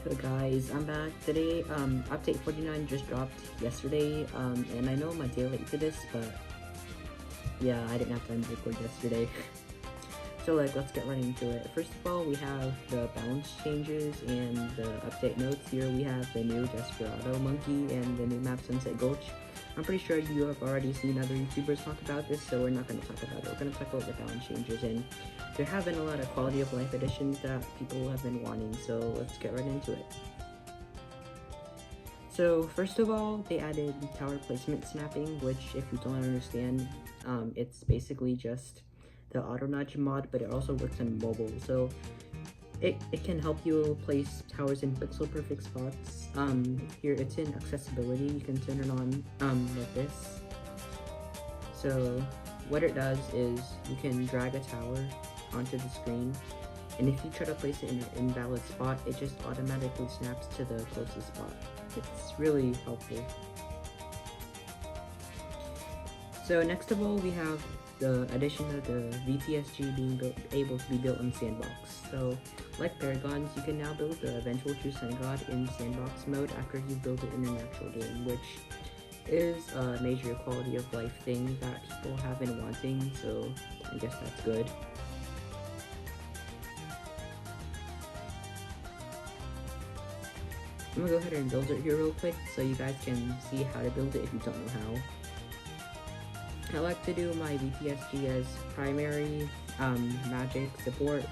So guys, I'm back today. Update 49 just dropped yesterday. And I know I'm a day late to this, but yeah, I didn't have time to record yesterday. So let's get right into it. First of all, we have the balance changes and the update notes. Here we have the new Desperado Monkey and the new map Sunset Gulch. I'm pretty sure you have already seen other YouTubers talk about this, so we're not going to talk about it. We're going to talk about the balance changes, and there have been a lot of quality of life additions that people have been wanting, so let's get right into it. So first of all, they added tower placement snapping, which if you don't understand, it's basically just the auto nudge mod, but it also works on mobile. So it can help you place towers in pixel perfect spots. Here it's in accessibility. You can turn it on like this. So what it does is you can drag a tower onto the screen, and if you try to place it in an invalid spot, it just automatically snaps to the closest spot. It's really helpful. So next of all, we have the addition of the VTSG being able to be built in Sandbox. So like Paragons, you can now build the eventual True Sun God in Sandbox mode after you build it in an actual game, which is a major quality of life thing that people have been wanting, so I guess that's good. I'm gonna go ahead and build it here real quick so you guys can see how to build it if you don't know how. I like to do my VTSG as primary magic support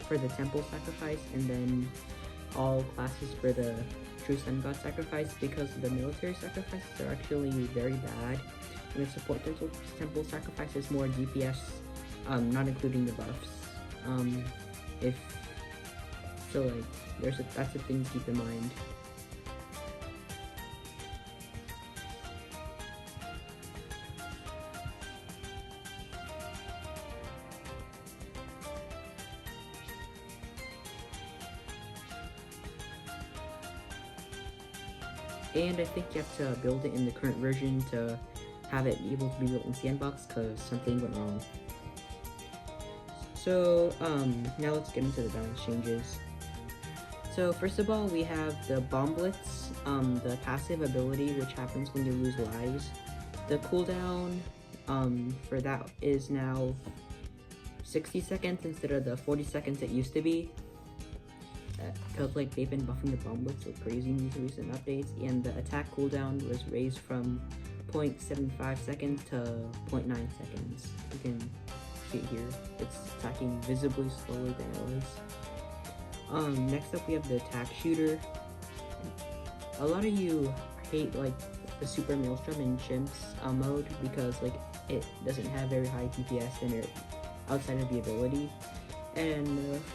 for the temple sacrifice, and then all classes for the True Sun God sacrifice, because the military sacrifices are actually very bad, and the support temple sacrifice is more DPS, not including the buffs. If so, like that's a thing to keep in mind. And I think you have to build it in the current version to have it be able to be built in Sandbox, because something went wrong. So now let's get into the balance changes. So first of all, we have the Bomb Blitz, the passive ability which happens when you lose lives. The cooldown for that is now 60 seconds instead of the 40 seconds it used to be. Because like they've been buffing the Bomb Blitz like crazy in these recent updates, and the attack cooldown was raised from 0.75 seconds to 0.9 seconds. You can see it here. It's attacking visibly slower than it was. Next up we have the attack shooter. A lot of you hate like the Super Maelstrom in Chimps mode because like it doesn't have very high DPS and it outside of the ability. And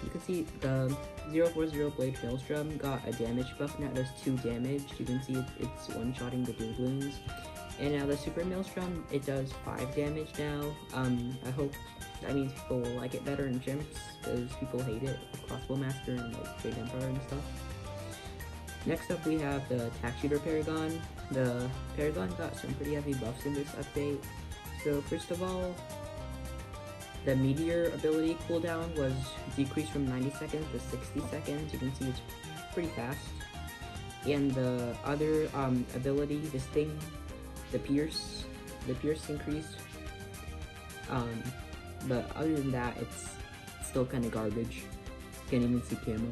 you can see the 040 Blade Maelstrom got a damage buff, now it does 2 damage. You can see it's one-shotting the Doom Balloons. And now the Super Maelstrom, it does 5 damage now. I hope that means people will like it better in Chimps, because people hate it with Crossbow Master and like Great Emperor and stuff. Next up we have the Attack Shooter Paragon. The Paragon got some pretty heavy buffs in this update. So first of all, the Meteor ability cooldown was decreased from 90 seconds to 60 seconds. You can see it's pretty fast. And the other ability, this thing, the Pierce increased. But other than that, it's still kind of garbage. Can't even see camo.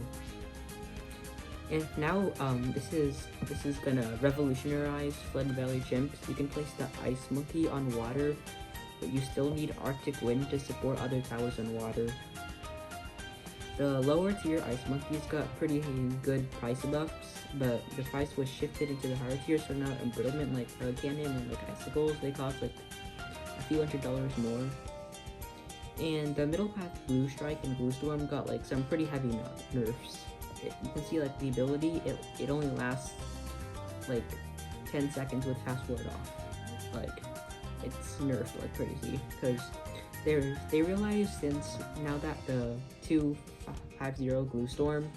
And now this is gonna revolutionize Flood Valley Chimps. You can place the Ice Monkey on water, but you still need Arctic Wind to support other towers on water. The lower tier Ice Monkeys got pretty good price buffs, but the price was shifted into the higher tier, so now embrittlement like Cannon and like Icicles, they cost like a few $100s more. And the Middle Path Blue Strike and Blue Storm got like some pretty heavy nerfs. You can see like the ability, it only lasts like 10 seconds with fast forward off. Like, it's nerfed like crazy, because they realized since now that the 250 Glue Storm,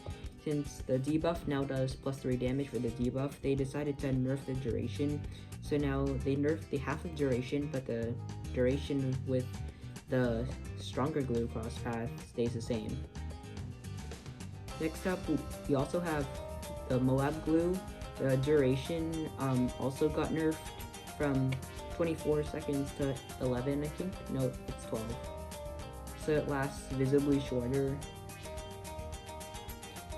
since the debuff now does +3 damage for the debuff, they decided to nerf the duration. So now they nerfed the half of duration, but the duration with the stronger glue cross path stays the same. Next up, we also have the Moab glue. The duration also got nerfed from 24 seconds to 11, I think. No, it's 12. So it lasts visibly shorter.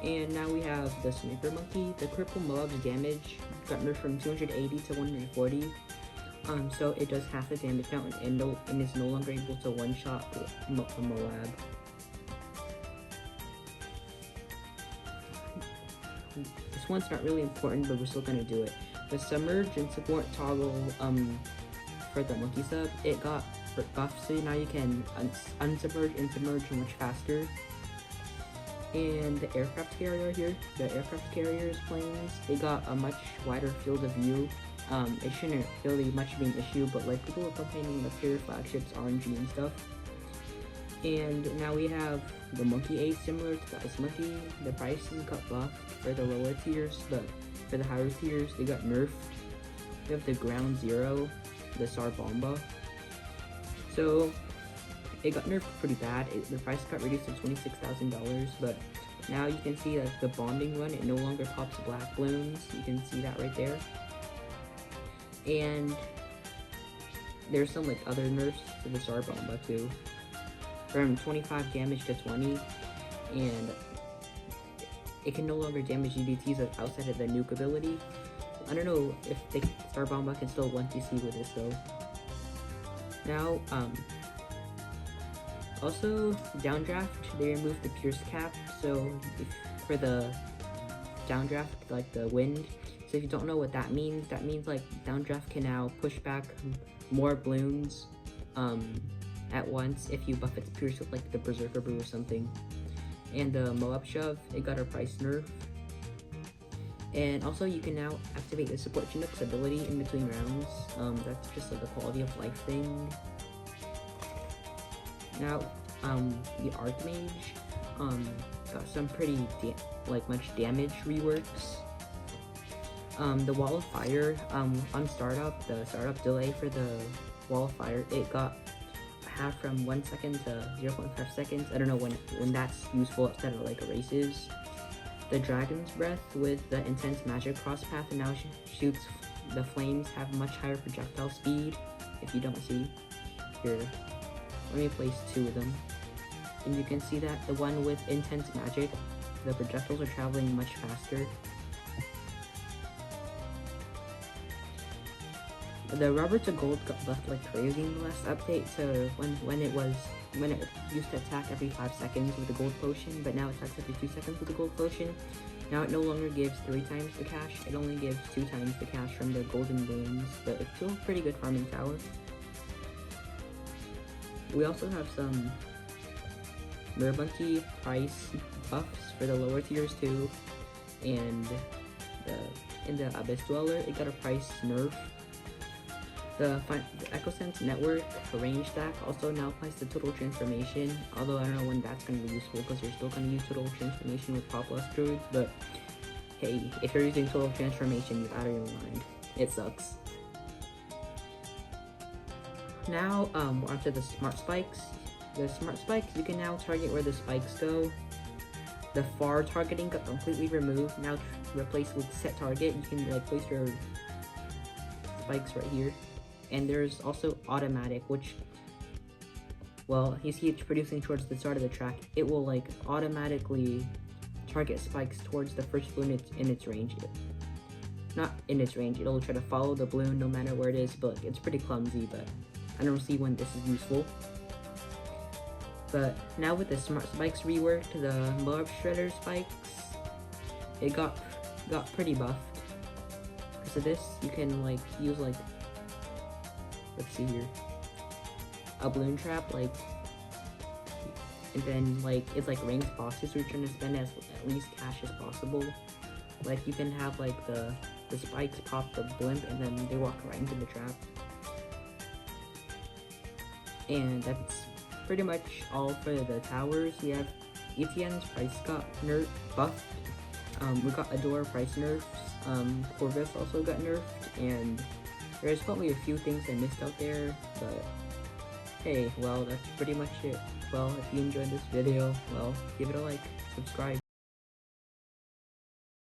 And now we have the Sniper Monkey. The cripple Moab's damage got nerfed from 280 to 140. So it does half the damage now and is no longer able to one-shot a Moab. This one's not really important, but we're still gonna do it. The Submerge and Support toggle for the Monkey sub, it got buffed, so now you can unsubmerge and submerge much faster. And the aircraft carrier here, the aircraft carrier's planes, they got a much wider field of view. It shouldn't really much be an issue, but like people are complaining of your flagships, RNG and stuff. And now we have the Monkey Ace, similar to the Ice Monkey. The prices got buffed for the lower tiers, but for the higher tiers, they got nerfed. We have the Ground Zero, the SAR Bomba. So it got nerfed pretty bad. The price got reduced to $26,000, but now you can see that the bombing run, it no longer pops black balloons. You can see that right there. And there's some like other nerfs to the SAR Bomba too. From 25 damage to 20, and it can no longer damage UDTs outside of the nuke ability. I don't know if the SAR Bomba can still 1TC with this though. Now, also downdraft, they removed the Pierce cap, so for the downdraft, like the wind. So if you don't know what that means like downdraft can now push back more balloons at once if you buff its Pierce with like the Berserker Brew or something. And the Moab Shove, it got a price nerf. And also you can now activate the Support Chinook's ability in between rounds. That's just like a quality of life thing. Now, the Archmage got some pretty much damage reworks. The Wall of Fire, on startup, the startup delay for the Wall of Fire, it got half from 1 second to 0.5 seconds. I don't know when that's useful outside of like races. The Dragon's Breath with the intense magic cross path and now shoots the flames have much higher projectile speed. If you don't see here, let me place 2 of them, and you can see that the one with intense magic, the projectiles are traveling much faster. The Rubber to Gold got buffed like crazy in the last update to when it used to attack every 5 seconds with the gold potion, but now it attacks every 2 seconds with the gold potion. Now it no longer gives 3 times the cash, it only gives 2 times the cash from the golden balloons, but it's still pretty good farming tower. We also have some Monkey price buffs for the lower tiers too, and in the Abyss Dweller, it got a price nerf. The EchoSense Network range stack also now applies to Total Transformation, although I don't know when that's going to be useful because you're still going to use Total Transformation with Pop Plus Druid, but hey, if you're using Total Transformation, you're out of your mind. It sucks. Now, we're onto the Smart Spikes. The Smart Spikes, you can now target where the spikes go. The far targeting got completely removed, now replaced with set target. You can like place your spikes right here. And there's also automatic, which, well, you see it's producing towards the start of the track. It will like automatically target spikes towards the first balloon in its range. Not in its range, it'll try to follow the balloon no matter where it is, but it's pretty clumsy, but I don't see when this is useful. But now with the Smart Spikes reworked, the Moab Shredder spikes, it got pretty buffed. So this, you can like use like, let's see here, a balloon trap, like, and then like it's like ranks bosses who are trying to spend at least cash as possible. Like you can have like the spikes pop the blimp and then they walk right into the trap. And that's pretty much all for the towers. We have ETN's price got buffed. We got Adora price nerfs. Corvus also got nerfed, and there's probably a few things I missed out there, but hey, well, that's pretty much it. Well, if you enjoyed this video, well, give it a like, subscribe.